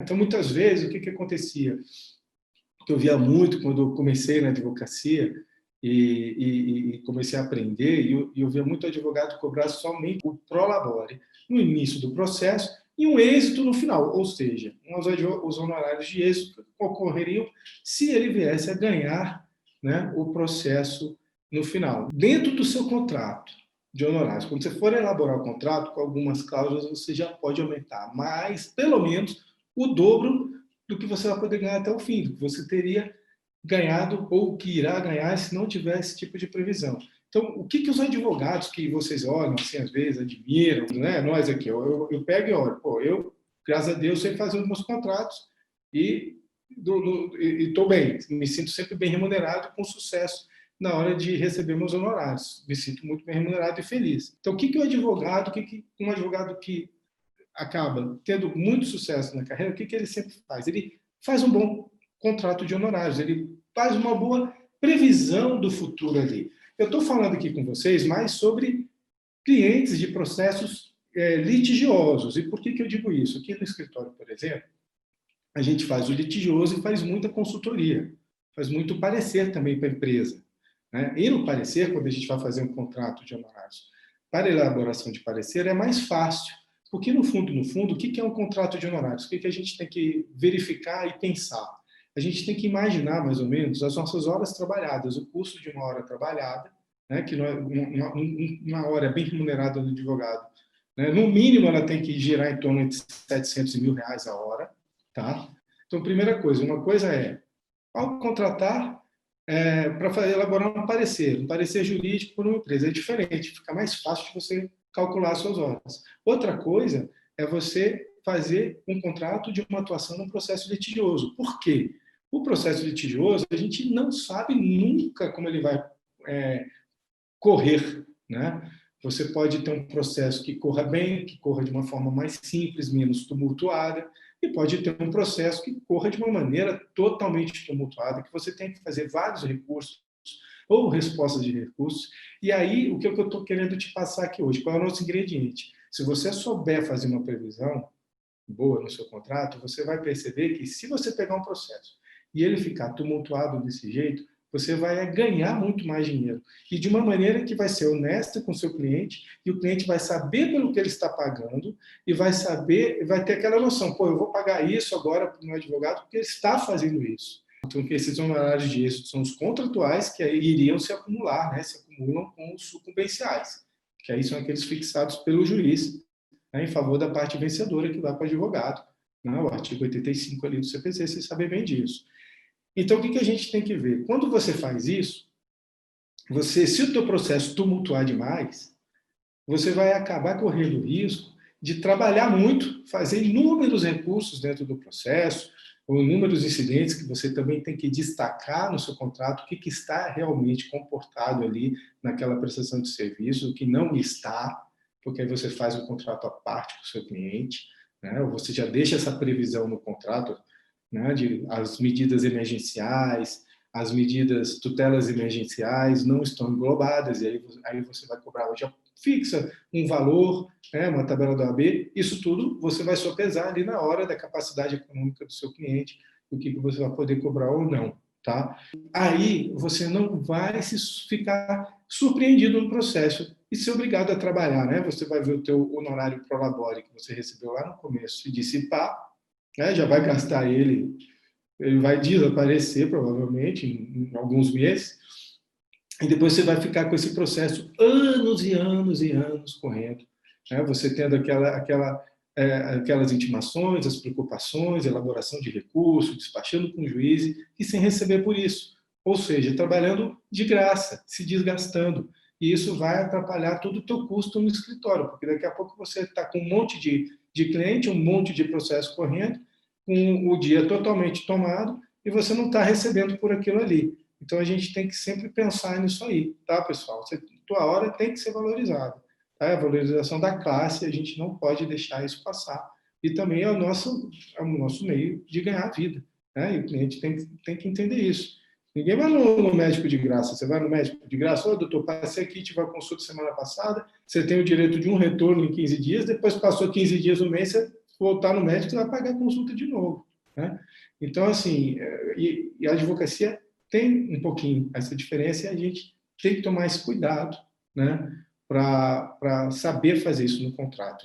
Então, muitas vezes, o que acontecia? Que eu via muito quando eu comecei na advocacia e comecei a aprender, e eu via muito advogado cobrar somente o prolabore no início do processo e um êxito no final, ou seja, os honorários de êxito ocorreriam se ele viesse a ganhar, né, o processo no final. Dentro do seu contrato de honorários, quando você for elaborar o contrato, com algumas cláusulas você já pode aumentar, mas pelo menos o dobro do que você vai poder ganhar até o fim, do que você teria ganhado ou que irá ganhar se não tivesse esse tipo de previsão. Então, o que os advogados que vocês olham, assim, às vezes, admiram, né? Nós aqui, eu pego e olho, pô, eu, graças a Deus, sei fazer os meus contratos e estou bem, me sinto sempre bem remunerado, com sucesso na hora de receber meus honorários. Me sinto muito bem remunerado e feliz. Então, o que o advogado, um advogado que acaba tendo muito sucesso na carreira, o que ele sempre faz? Ele faz um bom contrato de honorários, ele faz uma boa previsão do futuro ali. Eu estou falando aqui com vocês mais sobre clientes de processos litigiosos. E por que eu digo isso? Aqui no escritório, por exemplo, a gente faz o litigioso e faz muita consultoria, faz muito parecer também para a empresa, né? E no parecer, quando a gente vai fazer um contrato de honorários para elaboração de parecer, é mais fácil, porque no fundo, o que é um contrato de honorários? O que a gente tem que verificar e pensar? A gente tem que imaginar, mais ou menos, as nossas horas trabalhadas, o custo de uma hora trabalhada, né, que uma hora bem remunerada do advogado, né, no mínimo ela tem que girar em torno de 700 mil reais a hora, tá? Então, primeira coisa, uma coisa é, ao contratar, para elaborar um parecer jurídico por uma empresa, é diferente, fica mais fácil de você calcular as suas horas. Outra coisa é você fazer um contrato de uma atuação num processo litigioso. Por quê? O processo litigioso, a gente não sabe nunca como ele vai correr, né? Você pode ter um processo que corra bem, que corra de uma forma mais simples, menos tumultuada, e pode ter um processo que corra de uma maneira totalmente tumultuada, que você tem que fazer vários recursos ou respostas de recursos. E aí, o que eu estou querendo te passar aqui hoje? Qual é o nosso ingrediente? Se você souber fazer uma previsão boa no seu contrato, você vai perceber que se você pegar um processo e ele ficar tumultuado desse jeito, você vai ganhar muito mais dinheiro. E de uma maneira que vai ser honesta com o seu cliente, e o cliente vai saber pelo que ele está pagando, e vai saber, vai ter aquela noção, pô, eu vou pagar isso agora para o meu advogado, porque ele está fazendo isso. Então, que esses honorários de êxito são os contratuais que aí iriam se acumular, né? Se acumulam com os sucumbenciais, que aí são aqueles fixados pelo juiz, né, em favor da parte vencedora, que vai para o advogado, né? O artigo 85 ali do CPC, vocês sabem bem disso. Então, o que a gente tem que ver? Quando você faz isso, se o teu processo tumultuar demais, você vai acabar correndo o risco de trabalhar muito, fazer inúmeros recursos dentro do processo, ou inúmeros incidentes que você também tem que destacar no seu contrato, o que está realmente comportado ali naquela prestação de serviço, o que não está, porque aí você faz um contrato à parte com o seu cliente, né? Ou você já deixa essa previsão no contrato, né, de as medidas emergenciais, as medidas tutelas emergenciais não estão englobadas, e aí você vai cobrar, já fixa um valor, né, uma tabela da OAB, isso tudo você vai sopesar ali na hora da capacidade econômica do seu cliente, o que você vai poder cobrar ou não, tá? Aí você não vai ficar surpreendido no processo e ser obrigado a trabalhar, né? Você vai ver o teu honorário pro labore que você recebeu lá no começo e dissipar, né? Já vai gastar ele vai desaparecer provavelmente em alguns meses, e depois você vai ficar com esse processo anos e anos e anos correndo, né? Você tendo aquelas intimações, as preocupações, elaboração de recurso, despachando com o juiz e sem receber por isso. Ou seja, trabalhando de graça, se desgastando. E isso vai atrapalhar todo o teu custo no escritório, porque daqui a pouco você está com um monte de cliente, um monte de processo correndo, com o dia totalmente tomado, e você não está recebendo por aquilo ali. Então, a gente tem que sempre pensar nisso aí, tá, pessoal? Tua hora tem que ser valorizada. Tá? A valorização da classe, a gente não pode deixar isso passar. E também é o nosso meio de ganhar vida, né? E o cliente tem que entender isso. Ninguém vai no médico de graça. Você vai no médico de graça, doutor, passei aqui, tive uma consulta semana passada, você tem o direito de um retorno em 15 dias, depois passou 15 dias, um mês, você voltar no médico, você vai pagar a consulta de novo, né? Então, assim, e a advocacia tem um pouquinho essa diferença e a gente tem que tomar esse cuidado, né, para saber fazer isso no contrato.